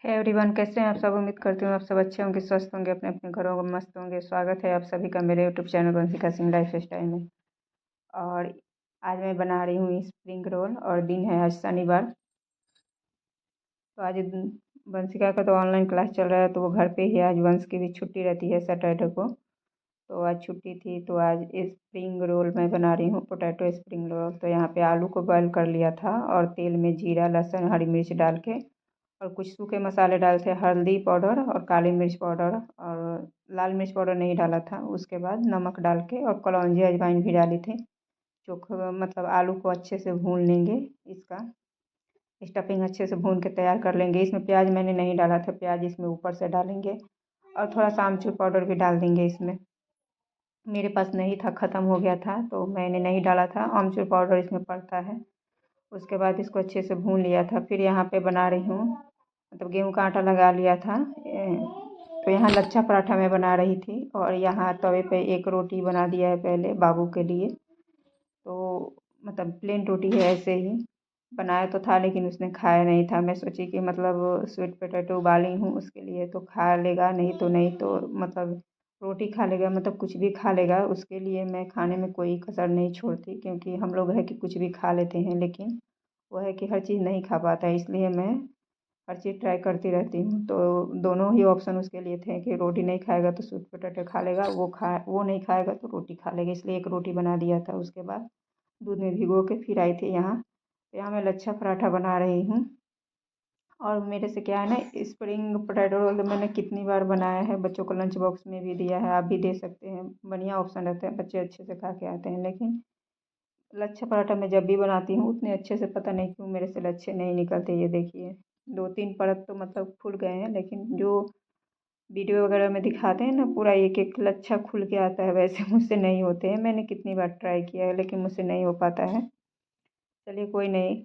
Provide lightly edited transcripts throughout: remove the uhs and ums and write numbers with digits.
Hey everyone, कैसे हैं आप सब। उम्मीद करती हूँ आप सब अच्छे होंगे, स्वस्थ होंगे, अपने अपने घरों में मस्त होंगे। स्वागत है आप सभी का मेरे YouTube channel Vanshika Singh life style में। और आज मैं बना रही हूँ स्प्रिंग रोल और दिन है आज शनिवार। तो आज वंशिका का तो ऑनलाइन क्लास चल रहा है, तो वो घर पे ही है। आज वंश की भी छुट्टी रहती है सैटरडे को, तो आज छुट्टी थी। तो आज स्प्रिंग रोल मैं बना रही हूँ, पोटैटो स्प्रिंग रोल। तो यहाँ पे आलू को बॉयल कर लिया था और तेल में जीरा, लहसुन, हरी मिर्च डाल के और कुछ सूखे मसाले डाले थे, हल्दी पाउडर और काली मिर्च पाउडर, और लाल मिर्च पाउडर नहीं डाला था। उसके बाद नमक डाल के और कलौंजी अजवाइन भी डाली थी। चोखा मतलब आलू को अच्छे से भून लेंगे, इसका स्टफिंग अच्छे से भून के तैयार कर लेंगे। इसमें प्याज मैंने नहीं डाला था, प्याज इसमें ऊपर से डालेंगे और थोड़ा सा आमचूर पाउडर भी डाल देंगे इसमें। मेरे पास नहीं था, ख़त्म हो गया था, तो मैंने नहीं डाला था। आमचूर पाउडर इसमें पड़ता है। उसके बाद इसको अच्छे से भून लिया था। फिर यहाँ पे बना रही हूँ, मतलब गेहूं का आटा लगा लिया था। तो यहाँ लच्छा पराठा मैं बना रही थी और यहाँ तवे पे एक रोटी बना दिया है पहले बाबू के लिए। तो मतलब प्लेन रोटी है, ऐसे ही बनाया तो था, लेकिन उसने खाया नहीं था। मैं सोची कि मतलब स्वीट पोटैटो उबाली हूँ उसके लिए, तो खा लेगा, नहीं तो नहीं तो मतलब रोटी खा लेगा, मतलब कुछ भी खा लेगा। उसके लिए मैं खाने में कोई कसर नहीं छोड़ती, क्योंकि हम लोग है कि कुछ भी खा लेते हैं, लेकिन वो है कि हर चीज़ नहीं खा पाता है। इसलिए मैं हर चीज़ ट्राई करती रहती हूँ। तो दोनों ही ऑप्शन उसके लिए थे कि रोटी नहीं खाएगा तो स्वीट पोटैटो खा लेगा, वो नहीं खाएगा तो रोटी खा लेगा। इसलिए एक रोटी बना दिया था। उसके बाद दूध में भिगो के फिर आई थी यहाँ। तो यहाँ मैं लच्छा पराठा बना रही हूँ। और मेरे से क्या है ना, स्प्रिंग पोटैटो रोल मैंने कितनी बार बनाया है, बच्चों को लंच बॉक्स में भी दिया है, आप भी दे सकते हैं। बढ़िया ऑप्शन रहता है, बच्चे अच्छे से खा के आते हैं। लेकिन लच्छा पराठा मैं जब भी बनाती हूँ उतने अच्छे से पता नहीं क्यों मेरे से लच्छे नहीं निकलते। ये देखिए, दो तीन परत तो मतलब खुल गए हैं, लेकिन जो वीडियो वगैरह में दिखाते हैं ना पूरा एक एक लच्छा खुल के आता है, वैसे मुझसे नहीं होते हैं। मैंने कितनी बार ट्राई किया है, लेकिन मुझसे नहीं हो पाता है। चलिए कोई नहीं,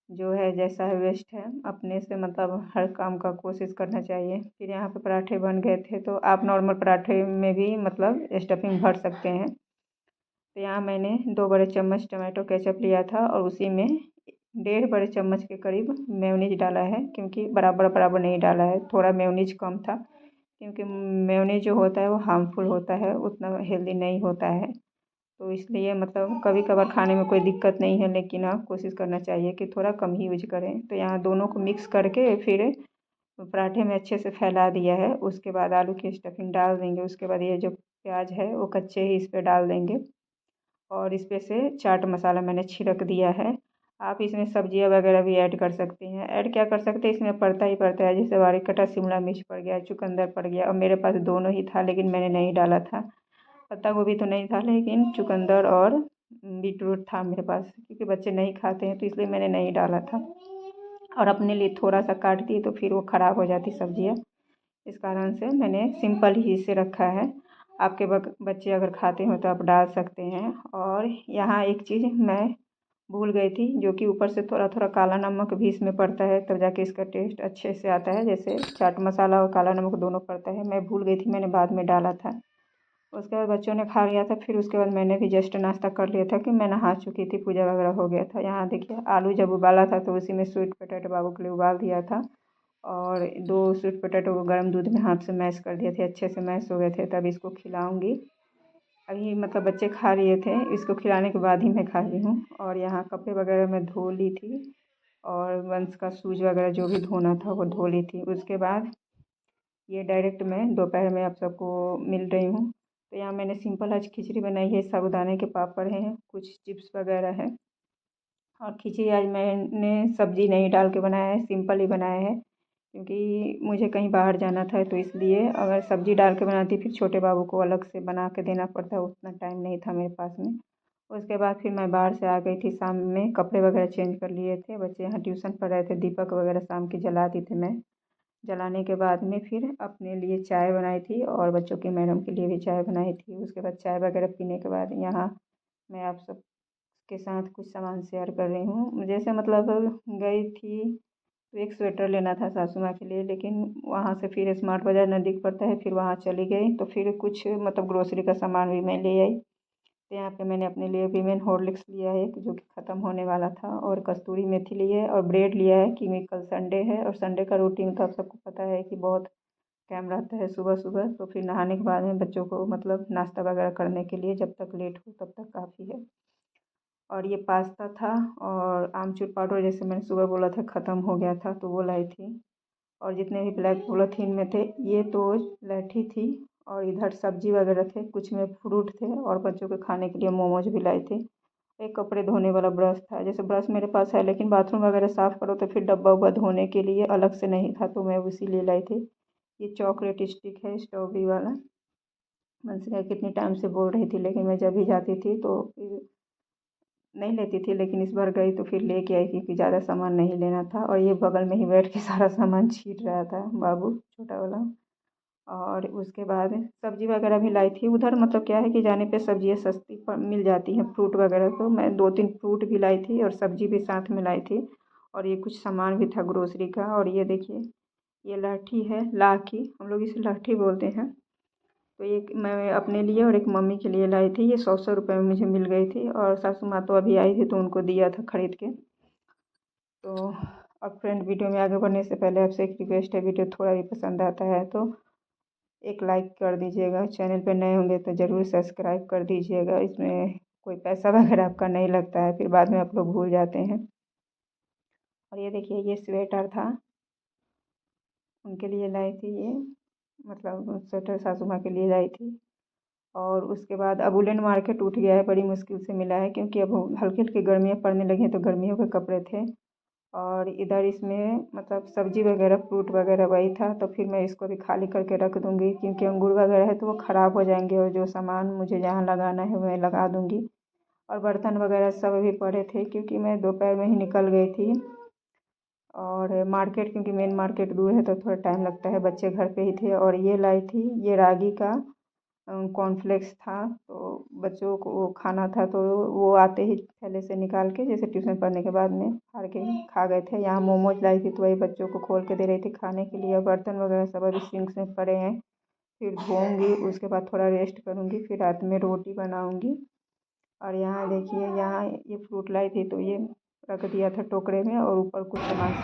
जो है जैसा है बेस्ट है। अपने से मतलब हर काम का कोशिश करना चाहिए। फिर यहाँ पे पराठे बन गए थे, तो आप नॉर्मल पराठे में भी मतलब स्टफिंग भर सकते हैं। तो यहाँ मैंने 2 बड़े चम्मच टमाटो केचप लिया था और उसी में 1.5 बड़े चम्मच के करीब मेयोनीज डाला है, क्योंकि बराबर बराबर नहीं डाला है, थोड़ा मेयोनीज कम था। क्योंकि मेयोनीज जो होता है वो हार्मफुल होता है, उतना हेल्दी नहीं होता है। तो इसलिए मतलब कभी कभार खाने में कोई दिक्कत नहीं है, लेकिन आप कोशिश करना चाहिए कि थोड़ा कम ही यूज करें। तो यहाँ दोनों को मिक्स करके फिर पराठे में अच्छे से फैला दिया है। उसके बाद आलू की स्टफिंग डाल देंगे। उसके बाद ये जो प्याज है वो कच्चे ही इस पर डाल देंगे और इस पे से चाट मसाला मैंने छिड़क दिया है। आप इसमें सब्जियां वगैरह भी ऐड कर सकते हैं। ऐड क्या कर सकते हैं, इसमें पड़ता ही पड़ता है, जैसे बारीक कटा शिमला मिर्च पड़ गया, चुकंदर पड़ गया। और मेरे पास दोनों ही था, लेकिन मैंने नहीं डाला था। पत्ता गोभी तो नहीं था, लेकिन चुकंदर और बीटरूट था मेरे पास, क्योंकि बच्चे नहीं खाते हैं तो इसलिए मैंने नहीं डाला था। और अपने लिए थोड़ा सा काट दी तो फिर वो ख़राब हो जाती सब्जियाँ। इस कारण से मैंने सिंपल ही इसे रखा है। आपके बच्चे अगर खाते हो तो आप डाल सकते हैं। और यहाँ एक चीज़ मैं भूल गई थी, जो कि ऊपर से थोड़ा थोड़ा काला नमक भी इसमें पड़ता है, तब जाके इसका टेस्ट अच्छे से आता है। जैसे चाट मसाला और काला नमक दोनों पड़ता है, मैं भूल गई थी, मैंने बाद में डाला था। उसके बाद बच्चों ने खा लिया था। फिर उसके बाद मैंने भी जस्ट नाश्ता कर लिया था, कि मैं नहा चुकी थी, पूजा वगैरह हो गया था। यहाँ देखिए, आलू जब उबाला था तो उसी में स्वीट पोटैटो बाबू के लिए उबाल दिया था। और 2 स्वीट पोटैटो को गर्म दूध में हाथ से मैश कर दिए थे, अच्छे से मैश हो गए थे। तब इसको खिलाऊंगी। अभी मतलब बच्चे खा लिए थे, इसको खिलाने के बाद ही मैं खा रही हूँ। और यहाँ कपड़े वगैरह मैं धो ली थी, और वंश का शूज वगैरह जो भी धोना था वो धो ली थी। उसके बाद ये डायरेक्ट मैं दोपहर में आप सबको मिल रही हूँ। तो यहाँ मैंने सिंपल आज खिचड़ी बनाई है, साबूदाने के पापड़ हैं, कुछ चिप्स वगैरह है। और खिचड़ी आज मैंने सब्ज़ी नहीं डाल के बनाया है, सिंपल ही बनाया है, क्योंकि मुझे कहीं बाहर जाना था। तो इसलिए अगर सब्ज़ी डाल के बनाती फिर छोटे बाबू को अलग से बना के देना पड़ता, उतना टाइम नहीं था मेरे पास में। उसके बाद फिर मैं बाहर से आ गई थी, शाम में कपड़े वगैरह चेंज कर लिए थे। बच्चे यहाँ ट्यूशन पढ़ रहे थे, दीपक वगैरह शाम की जला दी थी मैं। जलाने के बाद में फिर अपने लिए चाय बनाई थी और बच्चों की मैडम के लिए भी चाय बनाई थी। उसके बाद चाय वगैरह पीने के बाद यहाँ मैं आप सब के साथ कुछ सामान शेयर कर रही हूँ। जैसे मतलब गई थी तो एक स्वेटर लेना था सासू माँ के लिए, लेकिन वहाँ से फिर स्मार्ट बाज़ार नज़दीक पड़ता है, फिर वहाँ चली गई। तो फिर कुछ मतलब ग्रोसरी का सामान भी मैं ले आई। तो यहाँ पे मैंने अपने लिए वीमेन हॉर्लिक्स लिया है जो कि ख़त्म होने वाला था, और कस्तूरी मेथी ली है, और ब्रेड लिया है क्योंकि कल संडे है, और संडे का रूटीन तो आप सबको पता है कि बहुत टाइम रहता है सुबह सुबह। तो फिर नहाने के बाद में बच्चों को मतलब नाश्ता वगैरह करने के लिए जब तक लेट हो तब तक काफ़ी है। और ये पास्ता था, और आमचूर पाउडर जैसे मैंने सुबह बोला था ख़त्म हो गया था तो वो लाई थी। और जितने भी ब्लैक पॉलीथीन में थे ये तो लैठी थी, और इधर सब्जी वगैरह थे, कुछ में फ्रूट थे, और बच्चों के खाने के लिए मोमोज भी लाई थी। एक कपड़े धोने वाला ब्रश था, जैसे ब्रश मेरे पास है लेकिन बाथरूम वगैरह साफ़ करो तो फिर डब्बा उब्बा धोने के लिए अलग से नहीं था, तो मैं उसी लिए लाई थी। ये चॉकलेट स्टिक है स्ट्रॉबेरी वाला। मनसिका कितनी टाइम से बोल रही थी, लेकिन मैं जब भी जाती थी तो फिर नहीं लेती थी, लेकिन इस बार गई तो फिर लेके आई क्योंकि ज़्यादा सामान नहीं लेना था। और ये बगल में ही बैठ के सारा सामान छीट रहा था बाबू छोटा वाला। और उसके बाद सब्जी वगैरह भी लाई थी उधर, मतलब क्या है कि जाने पे सब्जियाँ सस्ती मिल जाती हैं, फ्रूट वगैरह, तो मैं 2-3 फ्रूट भी लाई थी और सब्जी भी साथ में लाई थी। और ये कुछ सामान भी था ग्रोसरी का। और ये देखिए ये लाठी है, लाठी, हम लोग इसे लाठी बोलते हैं। तो एक मैं अपने लिए और एक मम्मी के लिए लाई थी, ये 100 रुपये में मुझे मिल गई थी, और सासू माँ तो अभी आई थी तो उनको दिया था खरीद के। तो और फ्रेंड, वीडियो में आगे बढ़ने से पहले आपसे एक रिक्वेस्ट है, वीडियो थोड़ा भी पसंद आता है तो एक लाइक कर दीजिएगा, चैनल पे नए होंगे तो ज़रूर सब्सक्राइब कर दीजिएगा। इसमें कोई पैसा वगैरह आपका नहीं लगता है, फिर बाद में आप लोग भूल जाते हैं। और ये देखिए ये स्वेटर था, उनके लिए लाई थी ये, मतलब स्वेटर सासू माँ के लिए लाई थी। और उसके बाद अब वुलन मार्केट उठ गया है, बड़ी मुश्किल से मिला है क्योंकि अब हल्की हल्की गर्मियाँ पड़ने लगी हैं तो गर्मियों के कपड़े थे। और इधर इसमें मतलब सब्जी वगैरह फ्रूट वगैरह वही था, तो फिर मैं इसको भी खाली करके रख दूँगी क्योंकि अंगूर वगैरह है तो वो ख़राब हो जाएंगे, और जो सामान मुझे जहाँ लगाना है मैं लगा दूँगी। और बर्तन वगैरह सब अभी पड़े थे क्योंकि मैं दोपहर में ही निकल गई थी, और मार्केट क्योंकि मेन मार्केट दूर है तो थोड़ा टाइम लगता है, बच्चे घर पे ही थे। और ये लाई थी, ये रागी का कॉर्नफ्लेक्स था, तो बच्चों को वो खाना था तो वो आते ही थैले से निकाल के जैसे ट्यूशन पढ़ने के बाद में फाड़ के खा गए थे। यहाँ मोमोज लाई थी तो वही बच्चों को खोल के दे रही थी खाने के लिए। बर्तन वगैरह सब अभी सिंक में पड़े हैं, फिर धोऊँगी, उसके बाद थोड़ा रेस्ट करूँगी, फिर रात में रोटी बनाऊँगी। और यहाँ देखिए यहाँ ये फ्रूट लाई थी तो ये रख दिया था टोकरे में, और ऊपर कुछ सामान